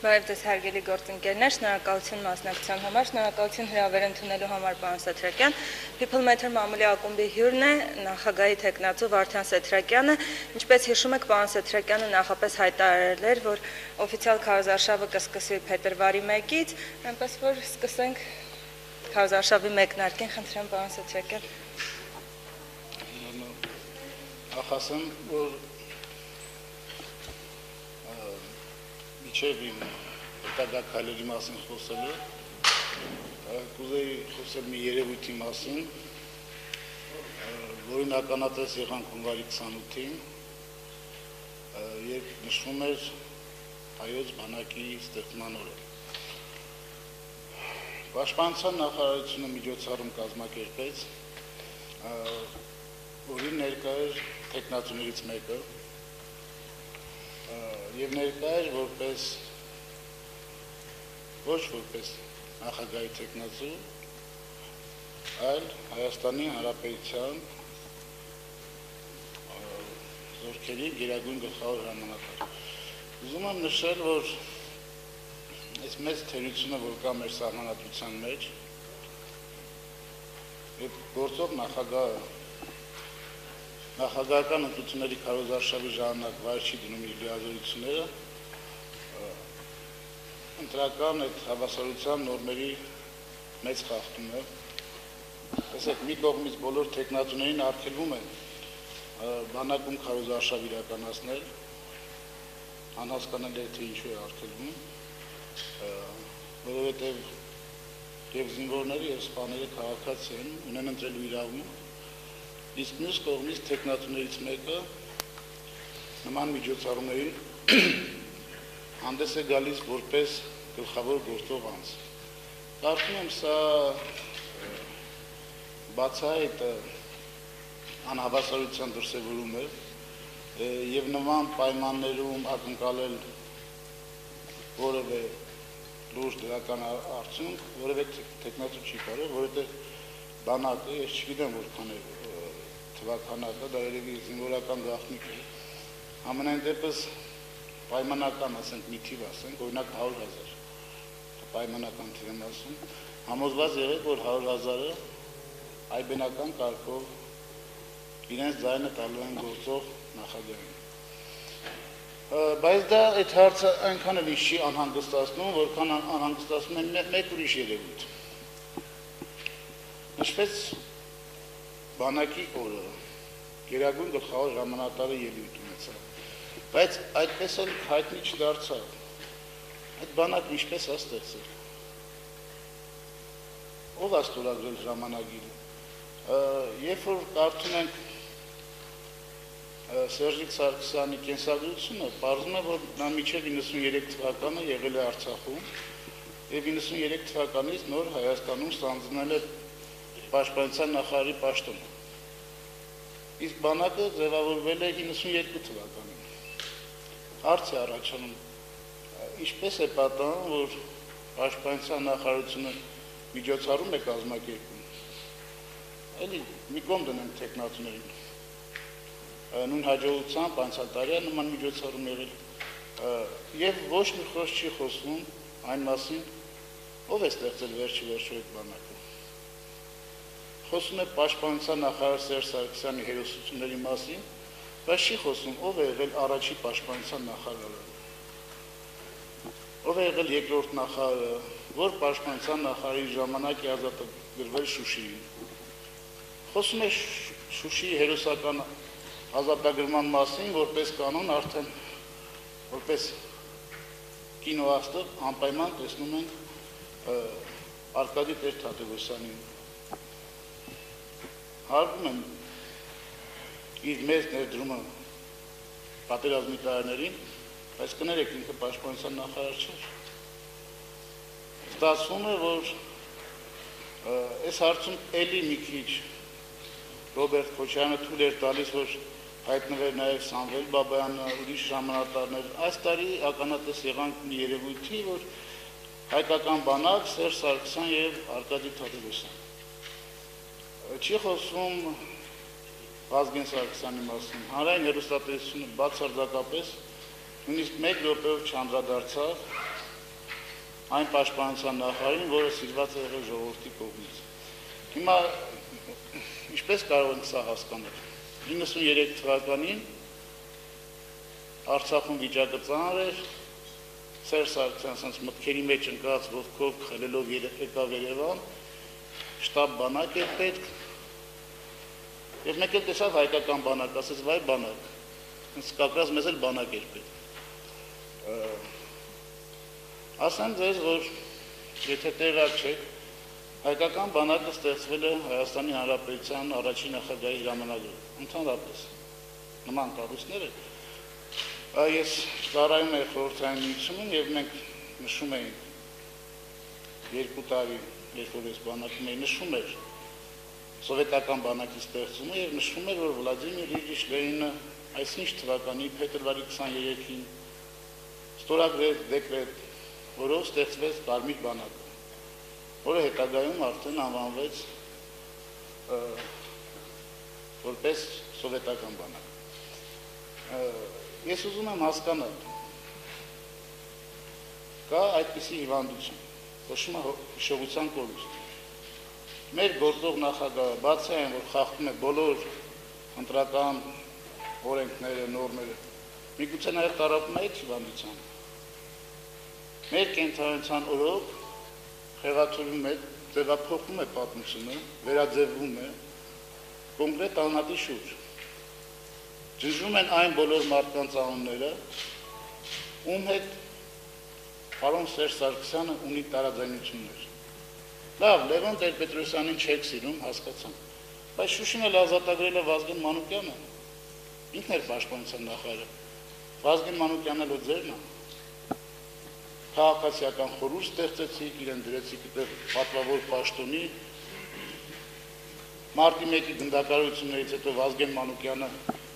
Բարև ձեզ հարգելի գործընկերներ, շնորհակալություն մասնակցության համար, շնորհակալություն հրավեր ընդունելու համար պարոն Սեթրակյան։ People Matter մամուլի ակումբի հյուրն է նախագահի թեկնածու Վարդան Սեթրակյանը, ինչպես հիշում եք, պարոն Սեթրակյանը նախապես հայտարարել էր, որ օֆիցիալ քարոզարշավը կսկսի փետրվարի 1-ից, այնպես որ սկսենք քարոզարշավի մեկնարկին, խնդրեմ պարոն Սեթրակյան։ Ախասեմ, որ Իչև իմ հետագա քայլերի մասին խոսելու, կուզեի խոսել մի երևույթի մասին, որին ականատես եղանք հունվարի 28-ին, երբ նշվում էր հայոց բանակի ստեղծման օրը։ Պաշտպանության նախարարությունը միջոցառում կազմակերպեց, որին ներկա էր թեկնածուներից մեկը, և ներկա էր որպես ոչ որպես նախագահի թեկնածու, այլ Հայաստանի Հանրապետության զորքերի գերագույն գլխավոր հրամանատար։ Ուզում եմ նշել, որ այս մեծ թերությունը, որ կա մեր սահմանադրության մեջ, երբ գործող նախագահական ընտրությունների քարոզարշավի ժամանակ վայր չի դնում իր լիազորությունները, ընտրական այդ հավասարության նորմերի մեծ խախտում է։ Տեսեք, մի կողմից բոլոր թեկնածուներին արգելվում է բանակում քարոզարշավ իրականացնել, անհասկանալի է, թե ինչու է արգելվում, որովհետև և զինվորները և սպաները քաղաքացի են, ունեն ընտրելու իրավունք, իսկ մյուս կողմից թեկնածուներից մեկը նման միջոցառումներին հանդես է գալիս որպես գլխավոր գործող անձ։ Կարծում եմ, սա բացահայտ անհավասարության դրսևորում է և նման պայմաններում ակնկալել որևէ լուրջ դրական արդյունք, որևէ թեկնածու չի կարող, որովհետև բանակը, ես չգիտեմ որքան է թվականակը, դա երևի զինվորական գաղտնիք է, ամենայն դեպս պայմանական, ասենք, մի թիվ ասենք, օրինակ 100,000, պայմանական թիվ եմ ասում, համոզված եղեք, որ 100,000-ը այբենական կարգով իրենց ձայնը տալու են գործող նախագահին։ Բայց դա այդ հարցը այնքան էլ ինչ չի անհանգստացնում, որքան անհանգստացնում է մեկ ուրիշ երևույթ։ Նշվեց բանակի օրը, գերագույն գլխավոր հրամանատարը ելույթ ունեցավ, բայց այդպես էլ հայտնի չդարձավ, այդ բանակը ինչպես է ստեղծել, ով է ստորագրել հրամանագիրը, երբ որ կարդում ենք Սերժիկ Սարգսյանի կենսագրությունը, պարզվում է, որ նա մինչև 93 թվականը եղել է Արցախում և 93 թվականից նոր Հայաստանում ստանձնել է պաշտպանության նախարարի պաշտոնը։ Իսկ բանակը ձևավորվել է 92 թվականին։ Հարց է առաջանում, ինչպես է պատահում, որ պաշտպանության նախարարությունը միջոցառում է կազմակերպում։ Էլի մի կողմ դնենք թեկնածուներին։ Նույն հաջողությամբ անցյալ տարի է նման միջոցառում եղել և ոչ մի խոսք չի խոսվում այն մասին, ով է ստեղծել վերջի վերջո այդ բանակը։ Խոսում է պաշտպանության նախարար Սերժ Սարգսյանի հերոսությունների մասին, բայց չի խոսում ով է եղել առաջի պաշտպանության նախարարը, ով է եղել երկրորդ նախարարը, որ պաշտպանության նախարարի ժամանակ է ազատագրվել Շուշիին։ Խոսում է Շուշիի հերոսական ազատագրման մասին, որպես կանոն արդեն որպես կինոաստղ անպայման տեսնում են Արկադի Տեր-Թադևոսյանին։ Հարգում եմ իր մեծ ներդրումը պատերազմի տարիներին, բայց կներեք ինքը պաշտպանության նախարար չէր։ Ստացվում է, որ այս հարցում էլի մի քիչ Ռոբերտ Քոչարյանը թույլ էր տալիս, որ հայտնվեր նաև Սամվել Բաբայանը, ուրիշ հրամանատարներ։ Այս տարի ականատես եղանք մի երևույթի, որ հայկական բանակ Սերժ Սարգսյան և Արկադի Թադևոսյան։ Չի խոսվում Վազգեն Սարգսյանի մասին, հանրային հեռուստատեսությունը բացարձակապես նույնիսկ մեկ րոպեով չանդրադարձավ այն պաշտպանության նախարարին, որը սիրված է եղել ժողովրդի կողմից։ Հիմա ինչպես կարող ենք սա հասկանալ։ 93 թվականին Արցախում վիճակը ծանր էր, Սերժ Սարգսյանն ասած մտքերի մեջ ընկած ոտքով խլելով եկավ Երևան, շտաբ բանակ էր պետք, եւ մեկ էլ տեսավ հայկական բանակ, ասեց վայ բանակ, սկակրած մեզ էլ բանակ էր պետք։ Ասեմ ձեզ, որ եթե տեղակ չեք, հայկական բանակը ստեղծվել է Հայաստանի Հանրապետության առաջին նախագահի հրամանագրով, ընդհանրապես նման կառույցները Ես ծառայում եմ խորհրդային միությունում եւ մենք նշում էինք 2 տարի, երբ որ ես բանակում էի, նշում էր սովետական բանակի ստեղծումը եւ նշում էր, որ Վլադիմիր Իլյիչ Լենինը այսինչ թվականի փետրվարի 23-ին ստորագրեց դեկրետ, որով ստեղծվեց Կարմիր բանակը, որը հետագայում արդեն անվանվեց որպես սովետական բանակ։ Ես ուզում եմ հասկանալ, կա այդպիսի հիվանդություն, կոչվում է հիշողության կորուստ։ Մեր գործող նախագահը, բացի այն, որ խախտում է բոլոր ընտրական օրենքները, նորմերը, միգուցե նաև տառապում է այդ հիվանդությանը։ Մեր կենթանության օրոք խեղաթյուրում է, ձևափոխում է պատմությունը, վերաձևվում է կոնկրետ անհատի շուրջ։ Ճնշում են այն բոլոր մարդկանց անունները, ում հետ պարոն Սերժ Սարգսյանը ունի տարաձայնություններ։ Լավ, Լևոն Տեր-Պետրոսյանին չեք սիրում, հասկացամ, բայց Շուշին էլ ազատագրել է Վազգեն Մանուկյանը, ինքն էր պաշտպանության նախարարը, Վազգեն Մանուկյանն էլ ձերն է, քաղաքացիական խորհուրդ ստեղծեցիք, իրեն դրեցիք այդտեղ պատվավոր պաշտոնի, մարտի 1-ի գնդակահարություններից հետո Վազգեն Մանուկյանը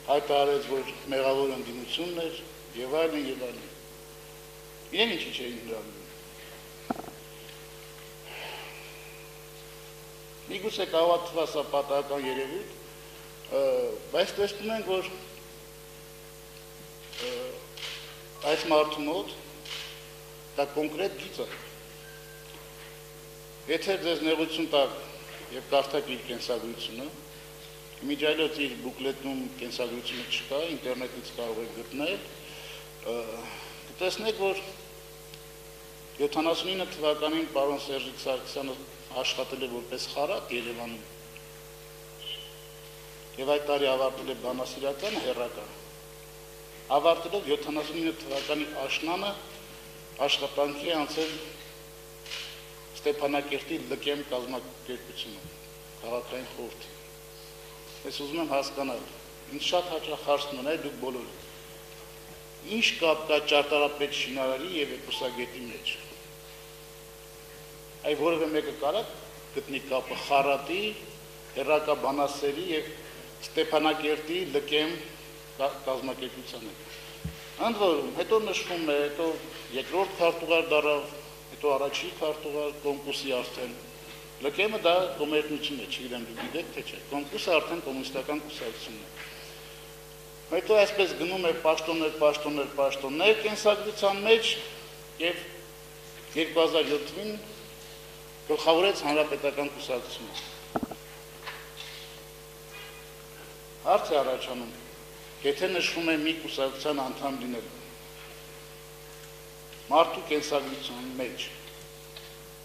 հայտարարեց, որ մեղավոր ընդդիմությունն էր, եւ այլն եւ այլն։ Իրեն ինչի չէին հրավիրում։ Միգուցե կարող է թվա սա պատահական երևույթ, բայց տեսնում ենք, որ այս մարդու մոտ դա կոնկրետ գիծ է։ Եթե ձեզ նեղություն տակ եւ կարդաք իր կենսագրությունը, Միջայլոց իր բուկլետնում կենսագրությունը չկա, ինտերնետից կարող եք գտնել, կտեսնեք, որ 79 թվականին պարոն Սերժ Սարգսյանը աշխատել է որպես խարատ Երևանում եւ այդ տարի ավարտել է բանասիրականը հեռակա, ավարտելով 79 թվականի աշնանը աշխատանքի անցել Ստեփանակերտի ԼԿՄ կազմակերպությունը, քաղաքային խորհրդի։ Ես ուզում եմ հասկանալ, ինձ շատ հաճախ հարցնում են դուք բոլորը, ինչ կապ կա ճարտարապետ շինարարի եւ եպոսագետի մեջ։ Այ որևէ մեկը կարող գտնի կապը խարատի, հեռակա բանասերի եւ Ստեփանակերտի ԼԿՄ կազմակերպության հետ։ Ընդ որում, հետո նշվում է, հետո երկրորդ քարտուղար դարավ, հետո առաջի քարտուղար կոնկուրսի արդեն ԼԿՄ-ը դա կոմերցություն է, չգիտեմ դուք գիտեք թե չէ, կոնկուրսը արդեն կոմունիստական կուսակցությունն է։ Հետո այսպես գնում է պաշտոններ կենսագրության մեջ եւ 2007-ին գլխավորեց հանրապետական կուսակցությունը։ Հարց է առաջանում, եթե նշվում է մի կուսակցության անդամ լինել մարդու կենսագրության մեջ,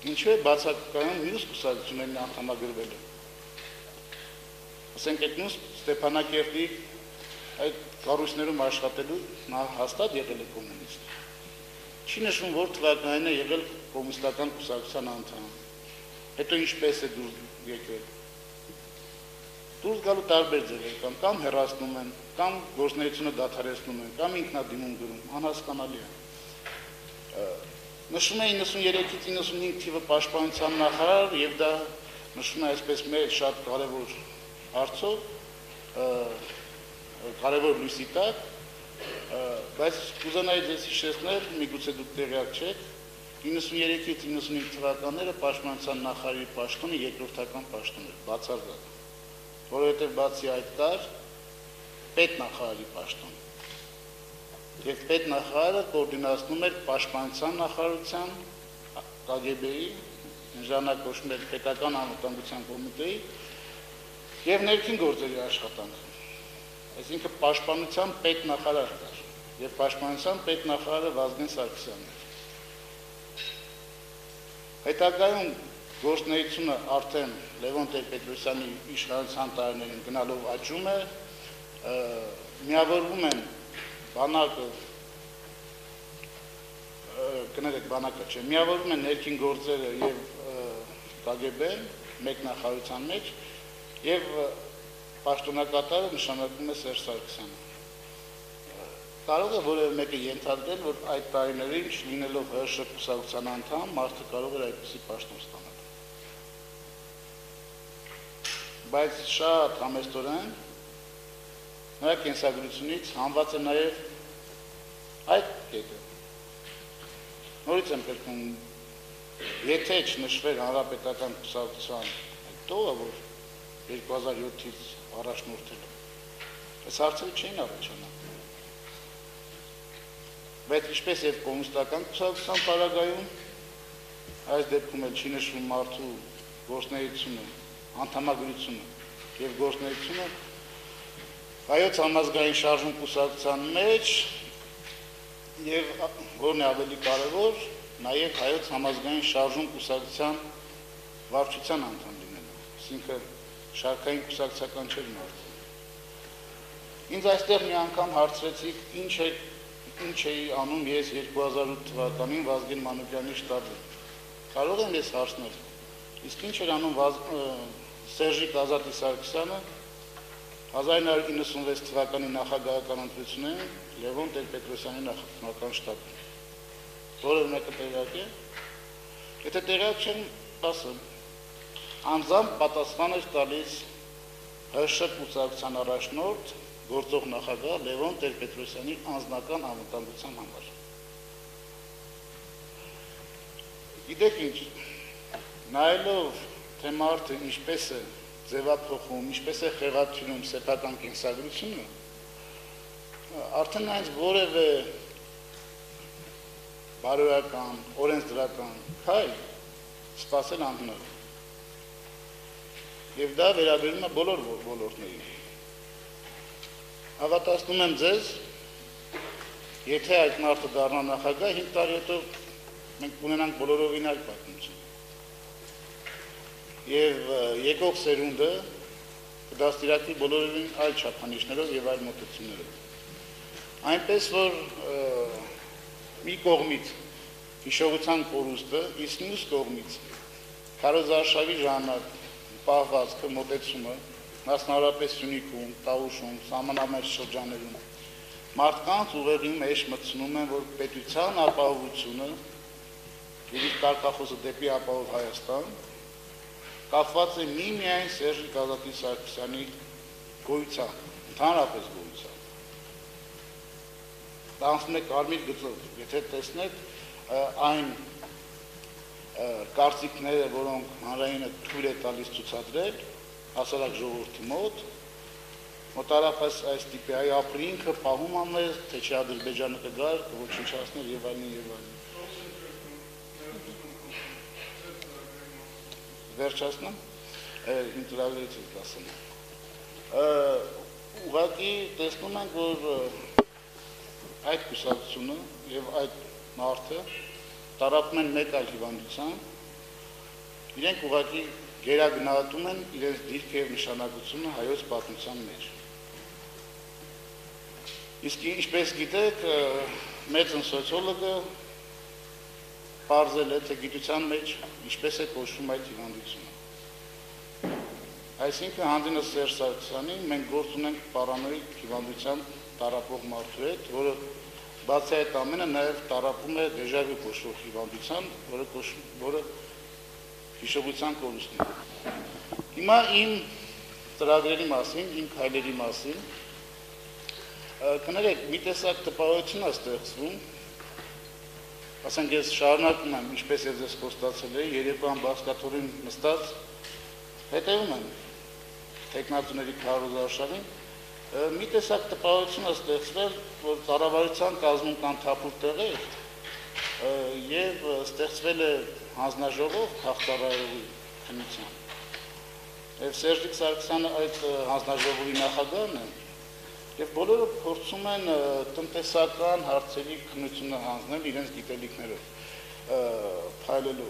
ինչու է բացակայում մյուս կուսակցություններին անդամագրվել է։ Ասենք այդ նույն Ստեփանակերտի այդ կառույցներում աշխատելու նա հաստատ եղել է կոմունիստ։ Չի նշվում, որ թվականին է եղել կոմունիստական կուսակցության անդամ։ Հետո ինչպես է դուրս եկել։ Դուրս գալու տարբեր ձևեր կան, կամ հեռացնում են, կամ գործունեությունը դադարեցնում են, կամ ինքնադիմում գրում, անհասկանալի է։ Նշում է 93-ից 95 թիվը պաշտպանության նախարար եւ դա նշում է այսպես մեր շատ կարևոր հարցով, կարևոր լույսի տակ, բայց կուզենայի ձեզ հիշեցնել, միգուցե դուք տեղյակ չեք, 93-ից 95 թվականները պաշտպանության նախարարի պաշտոնը երկրորդական պաշտոն էր, բացարձակ, որովհետեւ բացի այդ կար պետնախարարի պաշտոն։ Եվ պետնախարարը կոորդինացնում էր պաշտպանության նախարարության KGB-ի, ժամանակ կոչվում էր պետական անվտանգության կոմիտեի եւ ներքին գործերի աշխատանքը։ Այսինքն պաշտպանության պետնախարար կար եւ պաշտպանության պետնախարարը Վազգեն Սարգսյանն էր։ Հետագայում գործունեությունը արդեն Լևոն Տեր-Պետրոսյանի իշխանության տարիներին գնալով աճում է, միավորվում են բանակը, կներեք բանակը չէ, միավորվում են ներքին գործերը եւ KGB-ն մեկ նախարարության մեջ եւ պաշտոնակատարը նշանակվում է Սերժ Սարգսյանը։ Կարող է որևէ մեկը ենթադրել, որ այդ տարիներին չլինելով ՀՀՇ կուսակցության անդամ, մարդը կարող էր այդպիսի պաշտոն ստանալ։ Բայց շատ համեստորեն նրա կենսագրությունից հանված է նաև այդ կետը։ Նորից եմ կրկնում, եթե չնշվեր հանրապետական կուսակցության այդ տողը, որ 2007-ից առաջնորդել է, այս հարցերը չէին առաջանա։ Բայց ինչպես եւ կոմունիստական կուսակցության պարագայում, այս դեպքում էլ չի նշվում մարդու գործունեությունը, անդամագրությունը եւ գործունեությունը հայոց համազգային շարժում կուսակցության մեջ եւ որն է ավելի կարեւոր, նաեւ հայոց համազգային շարժում կուսակցության վարչության անդամ լինելը, այսինքն շարքային կուսակցական չէր մարդը։ Ինձ այստեղ մի անգամ հարցրեցիք, ինչ էի անում ես 2008 թվականին Վազգեն Մանուկյանի շտաբում։ Կարող եմ ես հարցնել, իսկ ինչ էր անում Սերժիկ Ազատի Սարգսյանը 1996 թվականի նախագահական ընտրություններին Լևոն Տեր-Պետրոսյանի նախագահական շտաբում։ Որևէ մեկը տեղյակ է։ Եթե տեղյակ չեն, ասեմ, անձամբ պատասխան էր տալիս ՀՀՇ կուսակցության առաջնորդ գործող նախագահ Լևոն Տեր-Պետրոսյանի անձնական անվտանգության համար։ Գիտեք ինչ, նայելով թե մարդը ինչպես է ձևափոխում, ինչպես է խեղաթյուրում սեփական կենսագրությունը, արդեն այնց որևէ բարոյական, օրենսդրական քայլ սպասել անհնար։ Եվ դա վերաբերում է բոլոր ոլորտներին։ Հավատացնում եմ ձեզ, եթե այդ մարդը դառնա նախագահ, 5 տարի հետո մենք ունենանք բոլորովին այլ պատմություն։ Եվ եկող սերունդը կդաստիարակվի բոլորովին այլ չափանիշներով եւ այլ մոտեցումներով։ Այնպես որ մի կողմից հիշողության կորուստը, իսկ մյուս կողմից քարոզարշավի ժամանակ պահվածքը, մոտեցումը, մասնավորապես Սյունիքում, Տավուշում, սահմանամերձ շրջաններում մարդկանց ուղեղի մեջ մտցնում են, որ պետության ապահովությունը եւ իր կարգախոսը դեպի ապահով Հայաստան կապված է միմիայն Սերժիկ Ազատի Սարգսյանի գոյությամբ, ընդհանրապես գոյությամբ։ Դա անցնում է կարմիր գծով, եթե տեսնեք այն կարծիքները, որոնք հանրայինը թույլ է տալիս ցուցադրել հասարակ ժողովրդի մոտ, մոտարապես այս տիպի այ ապրինքը պահում ամես, թե չի Ադրբեջանը կգար, կոչնչացներ եւ այլն եւ այլն։ Վերջացնեմ, իմ ծրագրերից եք ասում։ Ուղղակի տեսնում ենք, որ այդ կուսակցությունը եւ այդ մարդը տարապում են մեկ այլ հիվանդության, իրենք ուղղակի գերագնահատում են իրենց դիրքը եւ նշանակությունը հայոց պատմության մեջ։ Իսկ ինչպես գիտեք, մեծ սոցիոլոգը պարզել է, թե գիտության մեջ ինչպես է կոչվում այդ հիվանդությունը։ Այսինքն հանդինս Սերժ Սարգսյանի մենք գործ ունենք պարանոիկ հիվանդության տարապող մարդու հետ, որը բացի այդ ամենը նաև տարապում է դեժավյու կոչվող հիվանդության, որը հիշողության կորուստն է։ Հիմա իմ ծրագրերի մասին, իմ քայլերի մասին, կներեք, մի տեսակ տպավորություն է ստեղծվում, ասենք ես շարունակում եմ, ինչպես ես ես խոստացել էի, երեկոյան բազկաթոռին նստած հետևում եմ տեխնատուների քարոզարշավին, մի տեսակ տպավորություն է ստեղծվել, որ կառավարության կազմում կան թափուր տեղեր եւ ստեղծվել է հանձնաժողով քաղաքարարողի քննության։ Եվ Սերժիկ Սարգսյանը այդ հանձնաժողովի նախագահն է, եւ բոլորը փորձում են տնտեսական հարցերի քննությունը հանձնել իրենց գիտելիքներով, փայլելու։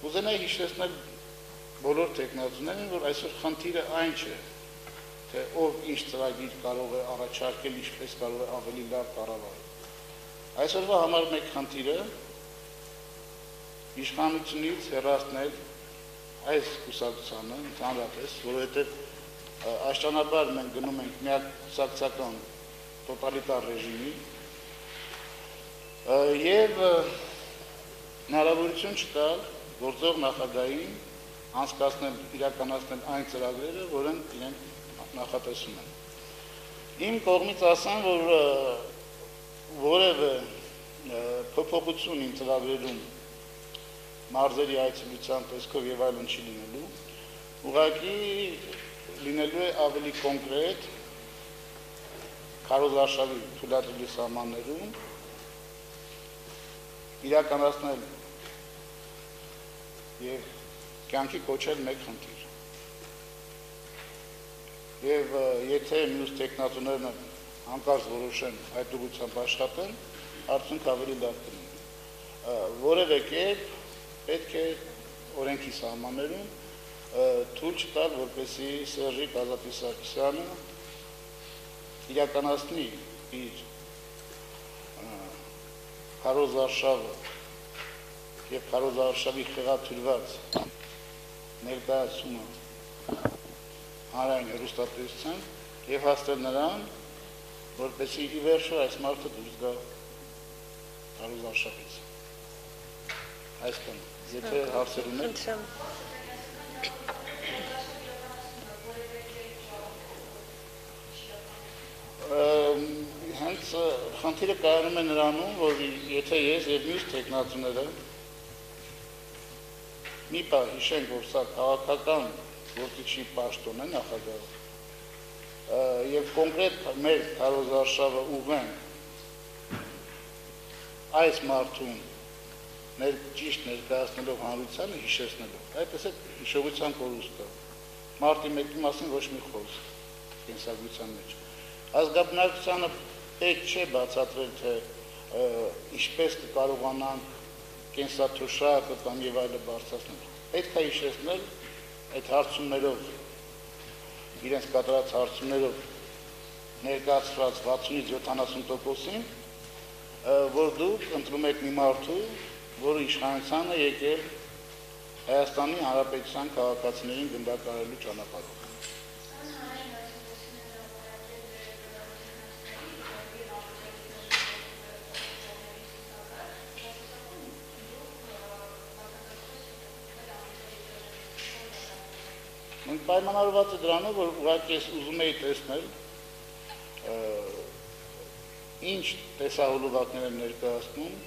Կուզենայի հիշեցնել բոլոր տեխնոլոգիաներին, որ այսօր խնդիրը այն չէ, թե ով ինչ ծրագիր կարող է առաջարկել, ինչպես կարող է ավելի լավ կառավարել։ Այսօրվա համար մեկ խնդիրը իշխանությունից հեռացնել այս կուսակցությանը ընդհանրապես, որովհետև աշճանաբար մենք գնում ենք միակուսակցական տոտալիտար ռեժիմի եւ հնարավորություն չտալ գործող նախագահին անցկացնել, իրականացնել այն ծրագրերը, որոնք իրենք նախատեսում են։ Իմ կողմից ասեմ, որ որևէ փոփոխություն իմ ծրագրերում մարզերի այցելության տեսքով եւ այլն չի լինելու, ուղղակի լինելու է ավելի կոնկրետ քարոզարշավի թույլատրելի սահմաններում իրականացնել եւ կյանքի կոչել մեկ խնդիր։ Եվ եթե մյուս տեխնատուներն հանկարծ որոշեն այդ ուղղությամբ աշխատեն, արդյունք ավելի լավ կլինի։ Որևէ կերպ պետք է օրենքի սահմաններում թույլ չտալ, որպեսզի Սերժիկ Ազատի Սարգսյանը իրականացնի իր քարոզարշավը եւ քարոզարշավի խեղաթյուրված ներկայացումը հանրային հեռուստատեսության եւ հասնել նրան, որպեսզի ի վերջո այս մարդը դուրս գա քարոզարշավից։ Այսքան, եթե հարցեր ունեք։ Հենց խնդիրը կայանում է նրանում, որ եթե ես եւ մյուս տեխնատուները մի պահ հիշենք, որ սա քաղաքական գործիչի պաշտոն է նախագահը եւ կոնկրետ մեր քարոզարշավը ուղենք այս մարդուն ճիշտ ներկայացնելով հանրությանը հիշեցնելով, այդպես է հիշողության կորուստը մարտի 1-ի մասին ոչ մի խոսք կենսագրության մեջ։ Ազգաբնակչությանը պետք չէ բացատրել, թե ինչպես կկարողանանք կենսաթոշակը կամ եւ այլը բարձրացնել։ Պետք է հիշեցնել այդ հարցումներով, իրենց կատարած հարցումներով ներկայացված 60-ից 70%-ին, որ դուք ընտրում եք մի մարդու, որը իշխանության է եկել Հայաստանի Հանրապետության քաղաքացիներին գնդակահարելու ճանապարհով։ Մենք պայմանավորված է դրանով, որ ուղղակի ես ուզում էի տեսնել ինչ տեսահոլովակներ են ներկայացնում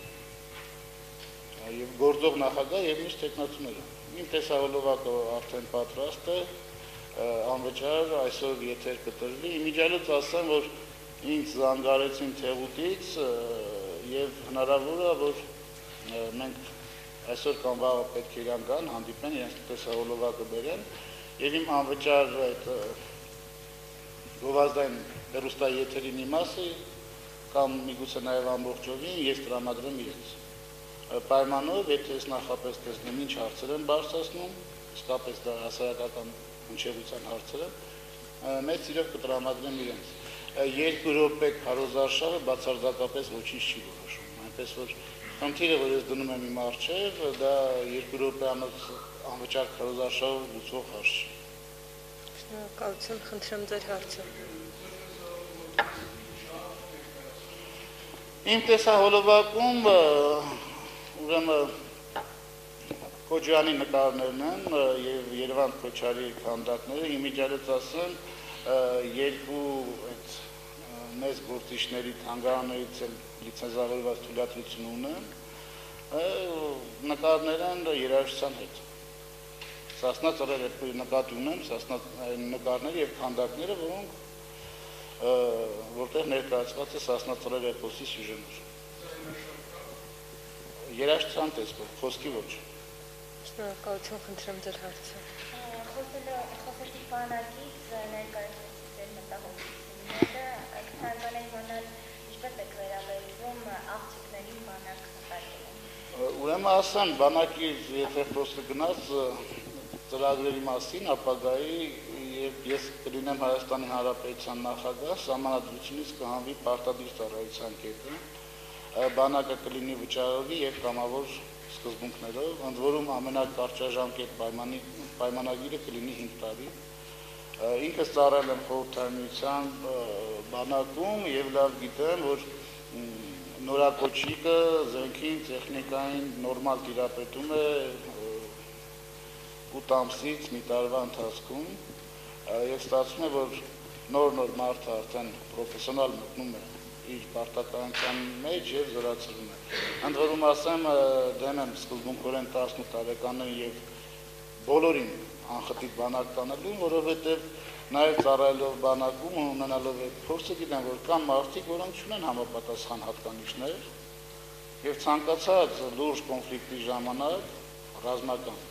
եւ գործող նախագահ եւ մյուս տեխնատուները։ Իմ տեսահոլովակը արդեն պատրաստ է, անվճար այսօր եթեր կտրվի։ Իմիջիալից ասեմ, որ ինձ զանգարեցին Թեղուտից եւ հնարավոր է, որ մենք այսօր կամ վաղը պետք է իրան գան, հանդիպեն, իրենց տեսահոլովակը բերեն եւ իմ անվճար այդ գովազդային հեռուստաեթերի մի մասը կամ միգուցե նաեւ ամբողջովին ես տրամադրեմ իրենց։ Պայմանով, եթե ես նախապես տեսնեմ ինչ հարցեր են բարձրացնում, իսկապես դա հասարակական հնչեղության հարցեր են, մեծ սիրով կտրամադրեմ իրենց։ 2 րոպե քարոզարշավը բացարձակապես ոչինչ չի որոշում, այնպես որ խնդիրը, որ ես դնում եմ իմ առջև, դա 2 րոպեանոց անվճար քարոզարշավով լուծվող հարց չի։ Շնորհակալություն, խնդրեմ ձեր հարցը։ Իմ տեսահոլովակում ուրեմն Քոջյանի նկարներն են եւ Երևան Քոչարի քանդակները, իմիջիալից ասեմ, 2 այդ մեծ գործիչների թանգարաններից էլ լիցենզավորված թույլատրություն ունեն, նկարներ են երաժշտության հետ։ Սասնա ծռեր նկատի ունեմ, Սասնա նկարները եւ քանդակները, որտեղ ներկայացված է Սասնա ծռեր էպոսի սյուժեներ։ Երաժշտության տեսքով, խոսքի ոչ։ Շնորհակալություն, խնդրեմ ձեր հարցը։ Խոսեցիք բանակից ներկայացրեցիք ձեր մտահոգությունները, ցանկանում եմ իմանալ ինչպես եք վերաբերվում աղջիկներին բանակ նկատելուն։ Ուրեմն ասեմ, բանակի եթե խոսքը գնաց ծրագրերի մասին, ապագայի ես կլինեմ Հայաստանի Հանրապետության նախագահ, սահմանադրությունից կհանվի պարտադիր ծառայության կետը, բանակը կլինի վճարովի եւ կամավոր սկզբունքներով, ընդ որում ամենակարճաժամկետ պայմանագիրը կլինի 5 տարի։ Ինքս ծառայել եմ Խորհրդային Միության բանակում եւ լավ գիտեմ, որ նորակոչիկը զենքին, տեխնիկային նորմալ տիրապետում է 8 ամսից մի տարվա ընթացքում եւ ստացվում է, որ նոր մարդը արդեն պրոֆեսիոնալ մտնում է իր պարտականության մեջ եւ զորացվում է։ Ընդ որում ասեմ, դեմ եմ սկզբունքորեն 18 տարեկանին եւ բոլորին անխտիր բանակ տանելու, որովհետեւ նաեւ ծառայելով բանակում ունենալով այդ փորձը գիտեմ, որ կան մարդիկ, որոնք չունեն համապատասխան հատկանիշներ եւ ցանկացած լուրջ կոնֆլիկտի ժամանակ ռազմական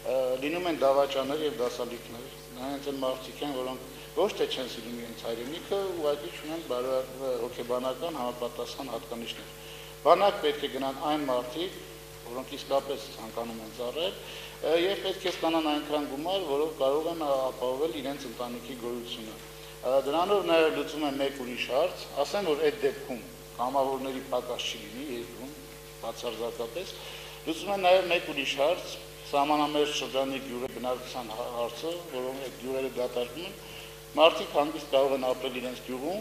լինում են դավաճաններ եւ դասալիքներ, նրանց են մարդիկ են, որոնք ոչ թե չեն սիրում իրենց հայրենիքը, ուղղակի չունեն հոգեբանական համապատասխան հատկանիշներ։ Բանակ պետք է գնան այն մարդիկ, որոնք իսկապես ցանկանում են ծառայել, եւ պետք է ստանան այնքան գումար, որով կարող են ապահովել իրենց ընտանիքի գոյությունը։ Դրանով նաեւ լուծում է մեկ ուրիշ հարց, ասեմ, որ այդ դեպքում կամավորների պակաս չի լինի երկրում, բացարձակապես, լուծում է նաեւ մեկ ուրիշ հարց, սահմանամերձ շրջանի գյուղի բնակչության հարցը, որոնք այդ գյուղերը դատարկում են, մարդիկ հանգիստ կարող են ապրել իրենց գյուղում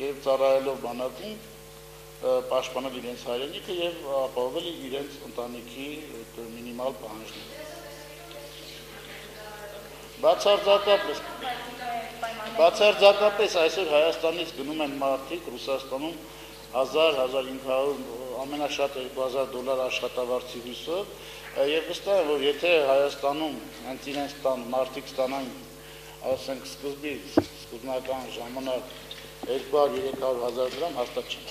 եւ ծառայելով բանակում պաշտպանել իրենց հայրենիքը եւ ապահովել իրենց ընտանիքի մինիմալ պահանջները։ Բացարձակապես այսօր Հայաստանից գնում են մարդիկ Ռուսաստանում 1000-1500 ամենաշատը $2000 աշխատավարձի հույսով եւ վստահ եմ, որ եթե Հայաստանում հենց իրենց տան մարդիկ ստանան, ասենք սկզբնական ժամանակ 200-300 հազար հաստատ չեն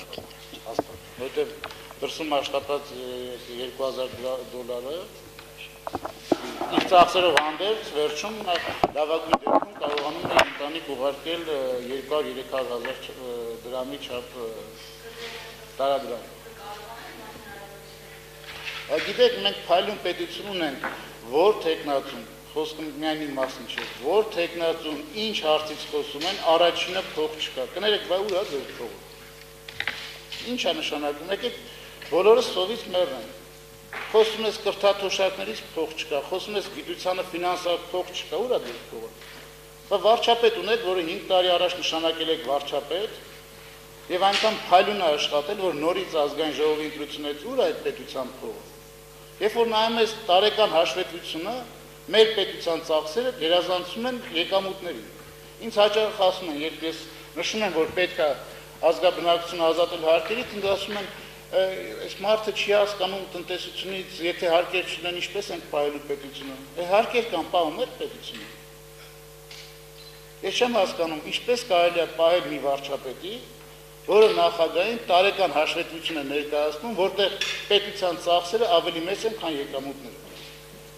հաստատ, որովհետեւ դրսում աշխատած $2000 իր ծախսերով հանդերձ վերջում լավագույն դեպքում կարողանում է ընտանիք ուղարկել 200-300 հազար դրամի չափ տարադրամ։ Գիտեք, մենք փայլուն պետություն ունենք, որ տեխնացում, խոսքը միայն իմ մասին չէ, որ տեխնացում ինչ հարցից խոսում են, առաջինը փող չկա։ Կներեք, բա ուր է ձեր փողը։ Ինչ է նշանակում, եկեք բոլորս սովից մեռնեն։ Խոսում ես կրթաթոշակներից փող չկա, խոսում ես գիտությանը ֆինանսական փող չկա, ուր է ձեր փողը։ Բա վարչապետ ունեք, որը 5 տարի առաջ նշանակել եք վարչապետ, եւ այնքան փայլուն է աշխատել, որ նորից ազգային ժողովի ընտրությունից ուր է այդ պետության փողը։ Երբ որ նայում ես տարեկան հաշվետվությունը, մեր պետության ծախսերը գերազանցում են եկամուտներին։ Ինձ հաճախ ասում են, երբ ես նշում եմ, որ պետք է ազգաբնակչությունը ազատել հարկերից, ինձ ասում են, այս մարդը չի հասկանում տնտեսությունից, եթե հարկեր չունեն, ինչպես ենք պահելու պետությունը։ Հարկեր կան, պահում է պետությունը։ Ես չեմ հասկանում, ինչպես կարելի է պահել մի վարչապետի, որը նախագահային տարեկան հաշվետվություն է ներկայացնում, որտեղ պետության ծախսերը ավելի մեծ են, քան եկամուտները։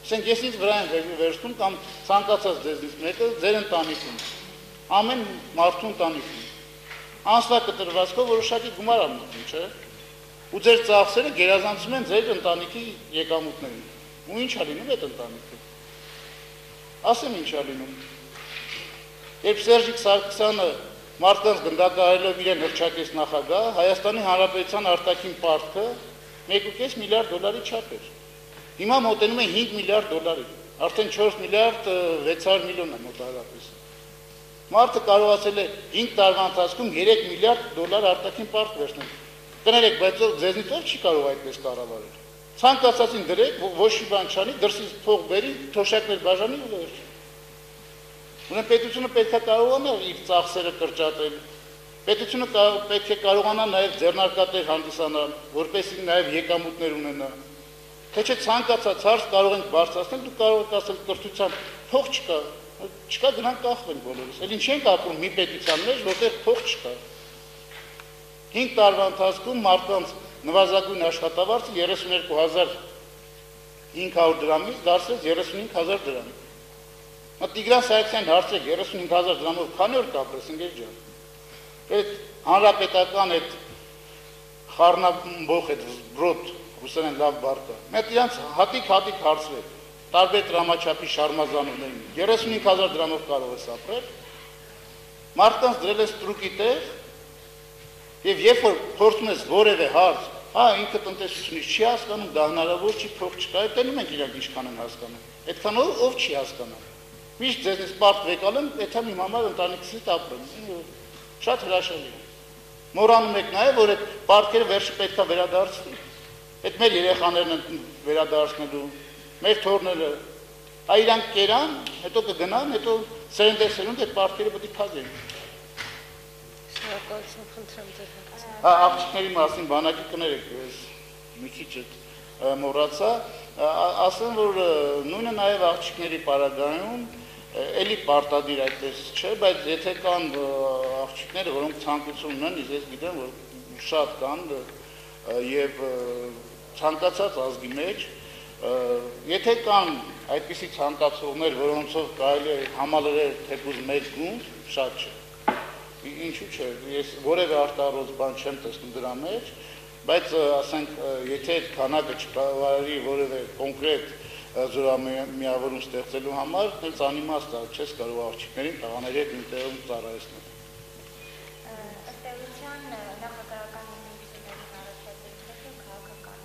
Ասենք ես ինձ վրա եմ վերցնում կամ ցանկացած ձեզնից մեկը ձեր ընտանիքում, ամեն մարդու ընտանիքում, անսվա կտրվածքով որոշակի գումար ամուտում, չէ՞։ Ու ձեր ծախսերը գերազանցում են ձեր ընտանիքի եկամուտներին։ Ու ինչ է լինում այդ ընտանիքը։ Ասեմ ինչ է լինում։ Երբ Սերժիկ Սարգսյանը մարդկանց գնդակահարելով իրեն հռչակեց նախագահ, Հայաստանի Հանրապետության արտաքին պարտքը 1.5 միլիարդ դոլարի չափ էր։ Հիմա մոտենում է 5 միլիարդ դոլարի, արդեն 4 միլիարդ 600 միլիոն է մոտավորապես։ Մարդը կարողացել է 5 տարվա ընթացքում 3 միլիարդ դոլար արտաքին պարտ վերցնել։ Կներեք, բայց ձեզնից ով չի կարող այդպես կառավարել։ Ցանկացածին դրեք, ոչ մի բան չանի, դրսից փող բերի, թոշակներ բաժանի ու վերջ։ Ուրեմն պետությունը պետք է կարողանա իր ծախսերը կրճատել։ Պետությունը պետք է կարողանա նաև ձեռնարկատեր հանդիսանալ, որպեսզի նաև եկամուտներ ունենա։ Թե չէ ցանկացած հարց կարող ենք բարձրացնել, դու կարող ես ասել կրթության փող չկա, գնանք կախվենք բոլորս։ Էլ ինչ ենք ապրում մի պետության մեջ, որտեղ փող չկա։ 5 տարվա ընթացքում մարդկանց նվազագույն աշխատավարձը 32000 500 դրամից դարձրեց 35,000 դրամ։ Տիգրան Սահակյանն հարցրեք 35,000 դրամով քանի օր կապրես ընկեր ջան։ Այդ հանրապետական այդ խառնաբոխ այդ բրոդ ռուսերեն լավ բառ կա։ Մենք իրանց հատիկ հարցրեք տարբեր դրամաչափի շարմազանումներին 35,000 դրամով կարող ես ապրել։ Մարդկանց դրել ես ստրուկի տեղ եւ երբ որ փորձում ես որևէ հարց, ինքը տնտեսությունից չի հասկանում, դա հնարավոր չի, փող չկա, այդտեղում ենք իրանք ինչքան են հասկանում։ Այդքան ով չի հասկանա։ Միշտ ձեզնից պարտ վեկալեմ, եթե իմ համար ընտանիքից ապրեմ։ Շատ հրաշալի է։ Մոռանում եք նաեւ, որ այդ պարտքերը վերջը պետքա վերադարձվի։ Այդ մեր երեխաներն են վերադարձնելու, մեր թորները, իրանք կերան, հետո կգնան, հետո սերնդեսերունդ այդ պարտքերը պետք է փակեն։ Շնորհակալություն, խնդրեմ ձեր հարցը։ Աղջիկների մասին բանակի կներեք, մի քիչ մոռացա, ասեմ, որ նույնը նաեւ աղջիկների պարագայում էլի պարտադիր այդպես չէ, բայց եթե կան աղջիկները, որոնք ցանկություն ունեն, ես գիտեմ, որ շատ կան եւ ցանկացած ազգի մեջ, եթե կան այդպիսի ցանկացողներ, որոնցով կարելի է համալրել թեկուզ մեծ գունդ, շատ չէ։ Ինչու՞ չէ, ես որևէ արտահայտված բան չեմ տեսնում դրա մեջ, բայց ասենք, եթե այդ քանակը չկարողանալի որևէ կոնկրետ զորամիավորում ստեղծելու համար, հենց անիմաստ է, չես կարող աղջիկներին տղաների հետ մի տեղում ծառայեցնել։ Ըստ էության նախագահական ընտրություններին առաջադրվելու քաղաքական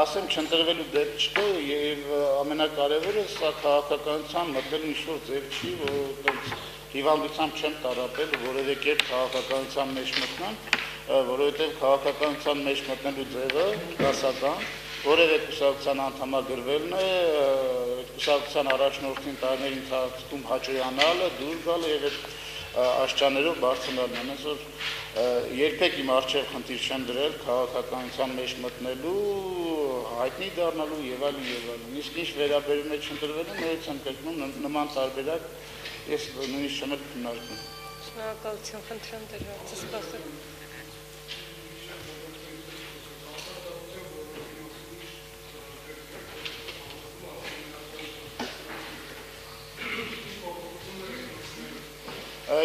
Ասեմ չընտրվելու դեպք չկա եւ ամենակարևորը սա քաղաքականության մտնելու ինչ-որ ձև չի, որ հիվանդությամբ չեմ տարապել որևէ կերպ քաղաքականության մեջ մտնան, որովհետեւ քաղաքականության մեջ մտնելու ձևը դասական, որևէ կուսակցության անդամագրվելն է, այդ կուսակցության առաջնորդին տարիների ընթացքում հաճոյանալը, դուր գալը եւ այդ աշճաներով բարձրանալն է, որ երբեք իմ առջև խնդիր չեմ դրել քաղաքականության մեջ մտնելու, հայտնի դառնալու եւ այլն եւ այլն։ Իսկ ինչ վերաբերում է չընտրվելուն, նորից եմ կրկնում նման տարբերակ ես նույնիսկ չեմ քննարկում։ Շնորհակալություն, խնդրեմ ձեր հարցը սպասել։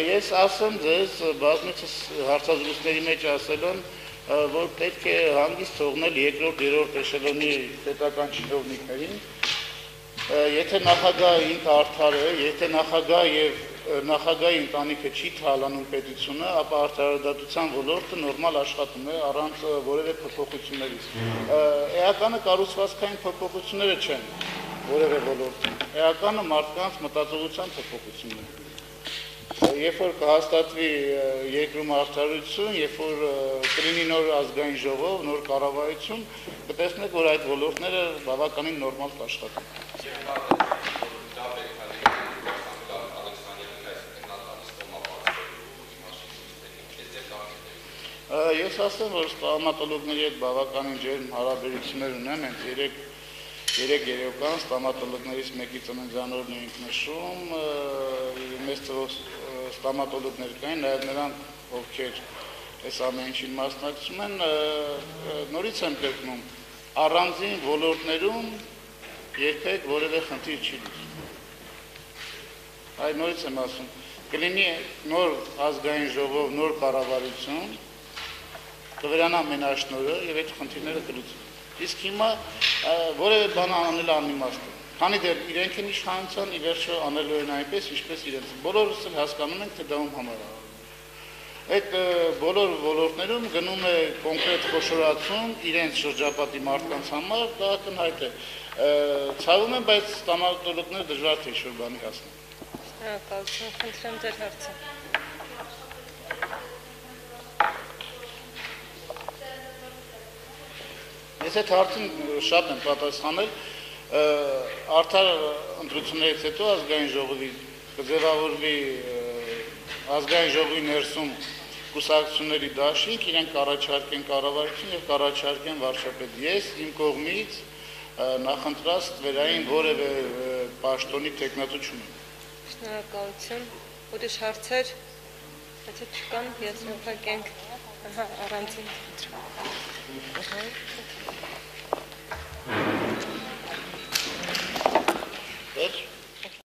Ես ասեմ ձեզ բազմիցս հարցազրույցների մեջ ասել եմ, որ պետք է հանգիստ թողնել երկրորդ, երրորդ էշելոնի պետական чиновникներին, եթե նախագահը ինքը արդար է, եթե նախագահ եւ նախագահի ընտանիքը չի թալանում պետությունը, ապա արդարադատության ոլորտը նորմալ աշխատում է առանց որևէ փոփոխությունների։ Էականը կառուցվածքային փոփոխությունները չեն որևէ ոլորտում։ Էականը մարդկանց մտածողության փոփոխությունն է։ Երբ որ կհաստատվի երկրում արդարություն, երբ որ կլինի նոր ազգային ժողով, նոր կառավարություն, կտեսնեք, որ այդ ոլորտները բավականին նորմալ կաշխատեն։ Ես ասեմ, որ ստոմատոլոգների հետ բավականին ջերմ հարաբերություններ ունեմ, հենց երեք երեկոյան ստոմատոլոգներից մեկի ծննդյանորն էինք նշում, մեծ թվով ստոմատոլոգներ կային, նաև նրանք, ովքեր այս ամեն ինչին մասնակցում են, նորից եմ կրկնում, առանձին ոլորտներում երբեք որևէ խնդիր չի լուծում։ Այ նորից եմ ասում, կլինի նոր ազգային ժողով, նոր կառավարություն, կվերանա մենաշնորհը եւ այդ խնդիրները կլուծվեն։ Իսկ հիմա որևէ բան անել անիմաստ է։ Քանի դեռ իրենք են իշխանության, ի վերջո անելու են այնպես, ինչպես իրենց։ Բոլորս էլ հասկանում ենք, թե դա ում համար է։ Այդ բոլոր ոլորտներում գնում է կոնկրետ խոշորացում իրենց շրջապատի մարդկանց համար, դա ակնհայտ է։ Ցավում եմ, բայց ստոմատոլոգները դժվար թե ինչ-որ բանի հասնեն։ Շնորհակալություն, խնդրեմ ձեր հարցը։ Ես այդ հարցին շատ եմ պատասխանել, արդար ընտրություններից հետո ազգային ժողովի կձևավորվի ազգային ժողովի ներսում կուսակցությունների դաշինք, իրենք կառաջարկեն կառավարություն եւ կառաջարկեն վարչապետ։ Ես իմ կողմից նախընտրած վերային որևէ պաշտոնի տեխնատու չունեմ։ Շնորհակալություն։ Ուրիշ հարցեր։ Եթե չկան, ես ուղղակենք առանցին։